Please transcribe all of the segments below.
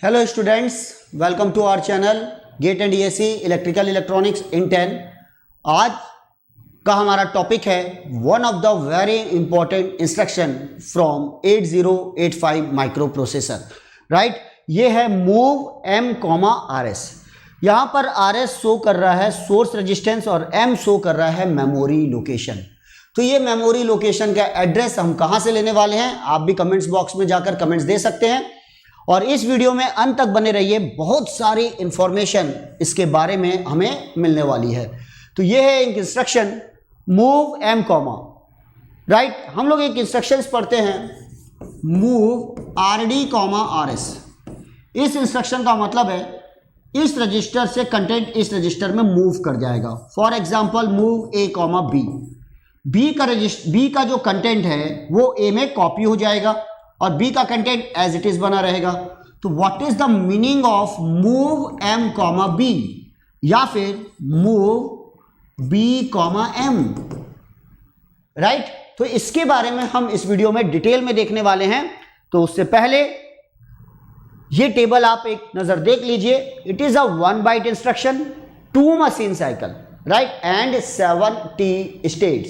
Hello students, welcome to our channel GATE and DSC electrical electronics in 10। आज का हमारा topic है one of the very important instruction from 8085 micro processor. Right, ये है move M comma R S. यहाँ पर R S show कर रहा है सोर्स रेजिस्टेंस और एम शो कर रहा है मेमोरी लोकेशन। तो ये मेमोरी लोकेशन का एड्रेस हम कहाँ से लेने वाले हैं, आप भी कमेंट्स बॉक्स में जाकर कमेंट्स दे सकते हैं। और इस वीडियो में अंत तक बने रहिए, बहुत सारी इंफॉर्मेशन इसके बारे में हमें मिलने वाली है। तो ये है एक instruction move M comma. Right, हम लोग एक इंस्ट्रक्शंस पढ़ते हैं move R D comma R S. इस इंस्ट्रक्शन का मतलब है इस रजिस्टर से कंटेंट इस रजिस्टर में मूव कर जाएगा। For example move A comma B. B का जो कंटेंट है वो ए में कॉपी हो जाएगा और बी का कंटेंट एज इट इज बना रहेगा। तो what is the meaning of move M comma B या फिर move B comma M. Right, तो इसके बारे में हम इस वीडियो में डिटेल में देखने वाले हैं। तो उससे पहले ये टेबल आप एक नजर देख लीजिए। It is a 1 byte instruction, 2 machine cycle, right, and 70 states.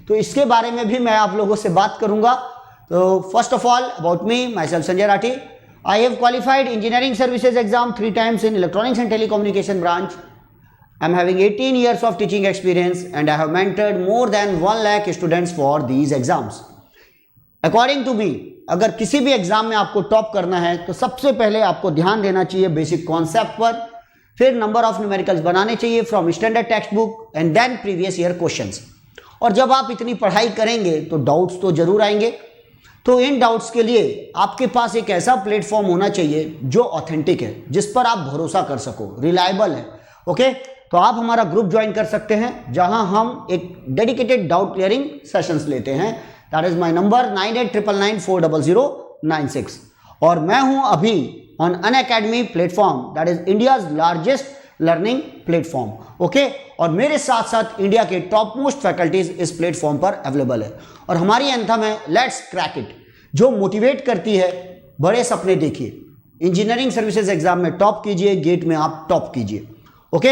तो इसके बारे में भी मैं आप लोगों से बात करूंगा। So first of all, about me, myself Sanjay Rathi. I have qualified engineering services exam 3 times in electronics and telecommunication branch. I'm having 18 years of teaching experience and I have mentored more than 1 lakh students for these exams. According to me, अगर किसी भी exam में आपको top करना है तो सबसे पहले आपको ध्यान देना चाहिए बेसिक कॉन्सेप्ट पर, फिर नंबर ऑफ न्यूमेरिकल्स बनाने चाहिए from standard text book and then previous year questions. और जब आप इतनी पढ़ाई करेंगे तो डाउट्स तो जरूर आएंगे। तो इन डाउट्स के लिए आपके पास एक ऐसा प्लेटफॉर्म होना चाहिए जो ऑथेंटिक है, जिस पर आप भरोसा कर सको, रिलायबल है। ओके, तो आप हमारा ग्रुप ज्वाइन कर सकते हैं जहां हम एक डेडिकेटेड डाउट क्लियरिंग सेशंस लेते हैं। That is my number 9899940096। और मैं हूं अभी on Unacademy platform, that is India's largest learning platform. Okay, और मेरे साथ साथ इंडिया के टॉप मोस्ट फैकल्टीज इस प्लेटफॉर्म पर अवेलेबल है। और हमारी एंथम है लेट्स क्रैक इट, जो मोटिवेट करती है बड़े सपने देखिए, इंजीनियरिंग सर्विसेज एग्जाम में टॉप कीजिए, गेट में आप टॉप कीजिए। ओके,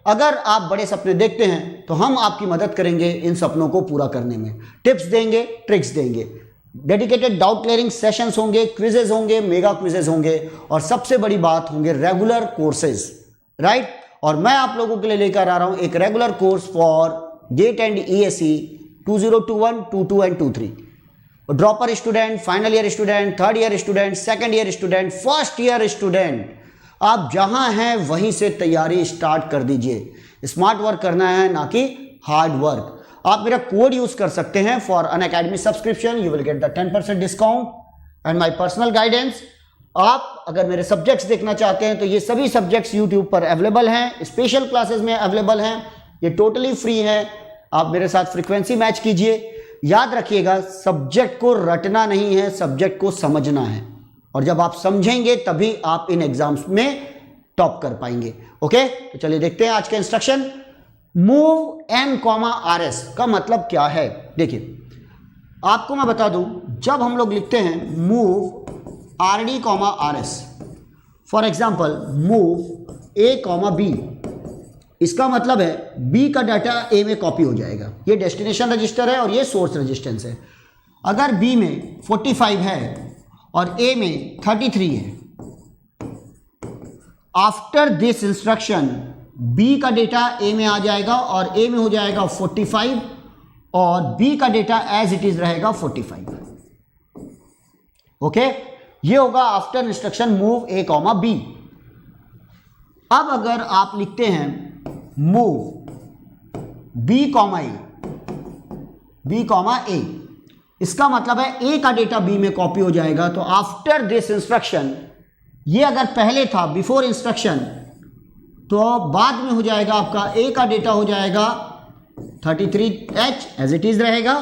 अगर आप बड़े सपने देखते हैं तो हम आपकी मदद करेंगे इन सपनों को पूरा करने में। टिप्स देंगे, ट्रिक्स देंगे, डेडिकेटेड डाउट क्लियरिंग सेशंस होंगे, क्विजेज होंगे, मेगा क्विजेज होंगे और सबसे बड़ी बात होंगे रेगुलर कोर्सेज। राइट, और मैं आप लोगों के लिए लेकर आ रहा हूं एक regular course for GATE and ESC 2021, 22 एंड 23। Dropper student, final year student, third year student, second year student, first year student, आप जहां हैं वहीं से तैयारी स्टार्ट कर दीजिए। स्मार्ट वर्क करना है, ना कि हार्ड वर्क। आप मेरा कोड यूज कर सकते हैं for Unacademy subscription, you will get the 10% discount and my personal guidance. आप अगर मेरे सब्जेक्ट्स देखना चाहते हैं तो ये सभी सब्जेक्ट्स यूट्यूब पर अवेलेबल हैं, स्पेशल क्लासेस में अवेलेबल हैं, ये टोटली फ्री हैं। आप मेरे साथ फ्रीक्वेंसी मैच कीजिए। याद रखिएगा, सब्जेक्ट को रटना नहीं है, सब्जेक्ट को समझना है। और जब आप समझेंगे तभी आप इन एग्जाम्स में टॉप कर पाएंगे। ओके, तो चलिए देखते हैं आज का instruction. Move M comma R S का मतलब क्या है। देखिए, आपको मैं बता दूं, जब हम लोग लिखते हैं move R D comma R S, for example move A comma B, इसका मतलब है बी का डाटा ए में कॉपी हो जाएगा। ये डेस्टिनेशन रजिस्टर है और ये सोर्स रेजिस्टेंस है। अगर बी में 45 है और ए में 33 है, आफ्टर दिस इंस्ट्रक्शन बी का डेटा ए में आ जाएगा और ए में हो जाएगा 45 और बी का डेटा एज इट इज रहेगा 45। ओके, ये होगा after instruction move A comma B. अब अगर आप लिखते हैं मूव बी कॉमा ए, बी कॉमा ए, इसका मतलब है ए का डेटा बी में कॉपी हो जाएगा। तो आफ्टर दिस इंस्ट्रक्शन, ये अगर पहले था बिफोर इंस्ट्रक्शन, तो बाद में हो जाएगा आपका ए का डेटा हो जाएगा 33H एज इट इज रहेगा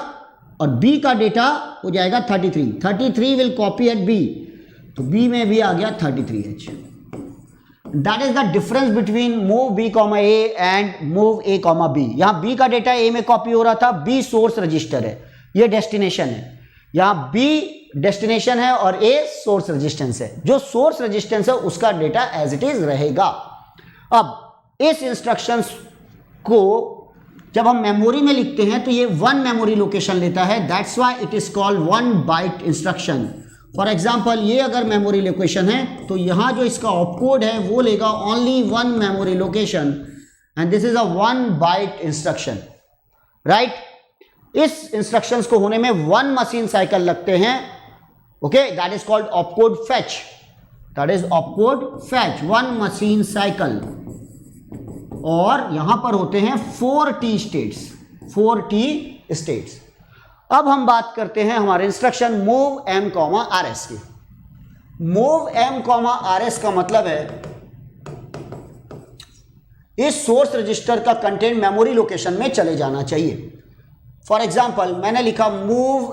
और बी का डेटा हो जाएगा 33 विल कॉपी एट बी, तो बी में भी आ गया 33H। That is the difference between move B comma A and move A comma B. यहां बी का डेटा ए में कॉपी हो रहा था, बी सोर्स रजिस्टर है, ये डेस्टिनेशन है। यहाँ B डेस्टिनेशन है और A सोर्स रेजिस्टेंस है। जो सोर्स रेजिस्टेंस है उसका डेटा एज इट इज रहेगा। अब इस इंस्ट्रक्शंस को जब हम मेमोरी में लिखते हैं तो ये 1 मेमोरी लोकेशन लेता है, that's why it is called 1 byte instruction. For example ये अगर मेमोरी लोकेशन है तो यहाँ जो इसका ऑपकोड है वो लेगा only 1 memory location and this is a 1 byte instruction, right. इस इंस्ट्रक्शंस को होने में 1 मशीन साइकिल लगते हैं, okay, that is called opcode fetch, that is opcode fetch, 1 machine cycle. और यहां पर होते हैं 4T स्टेट्स, 4T स्टेट्स। अब हम बात करते हैं हमारे इंस्ट्रक्शन मूव M, RS की। मूव M, RS का मतलब है इस सोर्स रजिस्टर का कंटेंट मेमोरी लोकेशन में चले जाना चाहिए। फॉर एग्जाम्पल मैंने लिखा मूव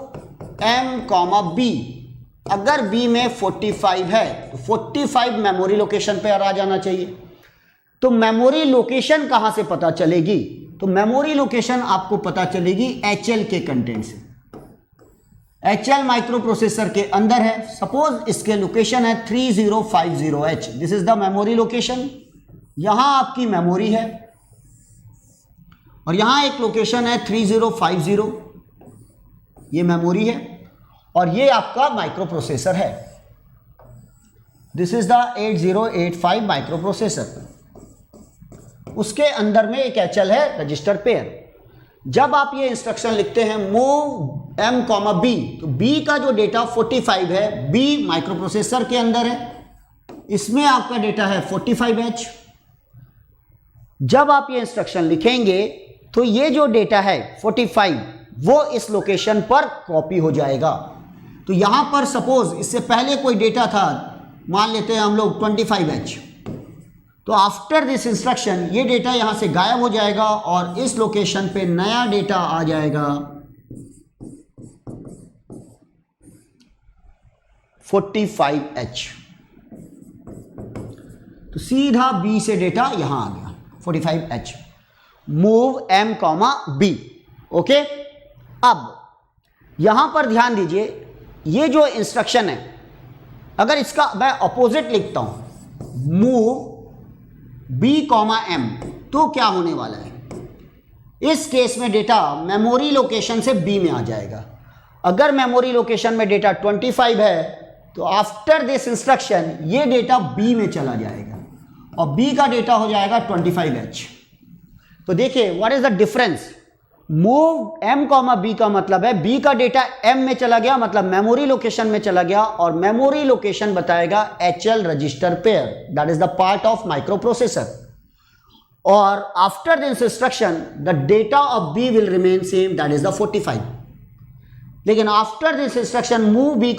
M, B, अगर B में 45 है तो 45 मेमोरी लोकेशन पे आ जाना चाहिए। तो मेमोरी लोकेशन कहां से पता चलेगी? तो मेमोरी लोकेशन आपको पता चलेगी HL के कंटेंट से। HL माइक्रो प्रोसेसर के अंदर है, सपोज इसके लोकेशन है 3050H, this is the memory location. यहां आपकी मेमोरी है और यहां एक लोकेशन है 3050, ये मेमोरी है और ये आपका माइक्रो प्रोसेसर है, this is the 8085 micro processor. उसके अंदर में एक HL है रजिस्टर पेयर। जब आप ये इंस्ट्रक्शन लिखते हैं मूव M, B, तो B का जो डेटा 45 है, B माइक्रो प्रोसेसर के अंदर है, इसमें आपका डेटा है 45H। जब आप ये इंस्ट्रक्शन लिखेंगे तो ये जो डेटा है 45 वो इस लोकेशन पर कॉपी हो जाएगा। तो यहां पर सपोज इससे पहले कोई डेटा था, मान लेते हैं हम लोग 25H, तो आफ्टर दिस इंस्ट्रक्शन ये डेटा यहां से गायब हो जाएगा और इस लोकेशन पे नया डेटा आ जाएगा 45H। तो सीधा B से डेटा यहां आ गया 45H, move M, B, okay. अब यहां पर ध्यान दीजिए, ये जो इंस्ट्रक्शन है अगर इसका मैं अपोजिट लिखता हूं मूव B, M, तो क्या होने वाला है? इस केस में डेटा मेमोरी लोकेशन से B में आ जाएगा। अगर मेमोरी लोकेशन में डेटा 25 है तो आफ्टर दिस इंस्ट्रक्शन ये डेटा B में चला जाएगा और B का डेटा हो जाएगा 25H। तो देखिए what is the difference. Move M, B का मतलब है B का डेटा M में चला गया, मतलब मेमोरी लोकेशन में चला गया, और मेमोरी लोकेशन बताएगा HL register pair, that is the part of micro processor. और after this instruction the data of B will remain same, that is the 45। लेकिन after this instruction move B,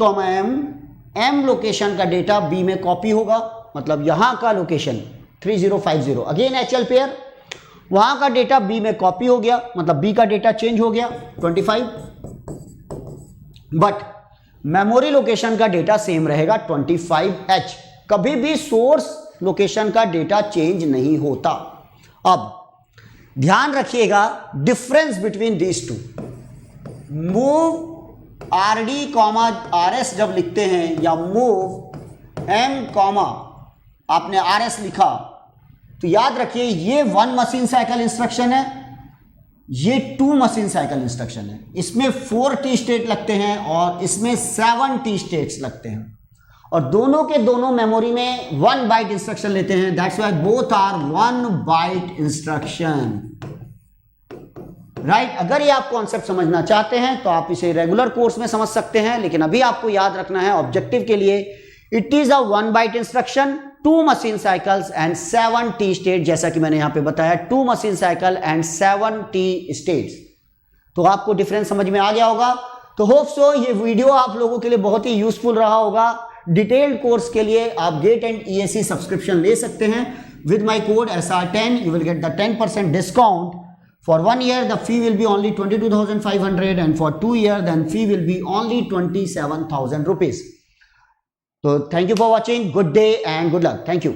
M location का data B में copy होगा, मतलब यहां का location 3050 again HL pair, वहां का डेटा B में कॉपी हो गया, मतलब B का डेटा चेंज हो गया 25, बट मेमोरी लोकेशन का डेटा सेम रहेगा 25H। कभी भी सोर्स लोकेशन का डेटा चेंज नहीं होता। अब ध्यान रखिएगा difference between these two. Move RD, RS जब लिखते हैं या मूव M, आपने RS लिखा तो याद रखिए ये 1 मशीन साइकिल इंस्ट्रक्शन है, ये 2 मशीन साइकिल इंस्ट्रक्शन है। इसमें 4T स्टेट लगते हैं और इसमें 7T स्टेट्स लगते हैं, और दोनों के दोनों मेमोरी में 1 बाइट इंस्ट्रक्शन लेते हैं, that's why both are 1 byte instruction, right. अगर ये आप कॉन्सेप्ट समझना चाहते हैं तो आप इसे रेगुलर कोर्स में समझ सकते हैं, लेकिन अभी आपको याद रखना है ऑब्जेक्टिव के लिए, it is a 1 byte instruction, 2 machine cycles and 7T state, जैसा कि मैंने यहां पे बताया 2 machine cycle and 7T states. तो आपको डिफरेंस समझ में आ गया होगा। तो होप सो ये वीडियो आप लोगों के लिए बहुत ही यूजफुल रहा होगा। डिटेल्ड कोर्स के लिए आप गेट एंड ESE सब्सक्रिप्शन ले सकते हैं। With my code SR10 you will get the 10% discount. For 1 year the fee will be only 22,500 and for 2 years then fee will be only 27,000 rupees. So thank you for watching. Good day and good luck. Thank you.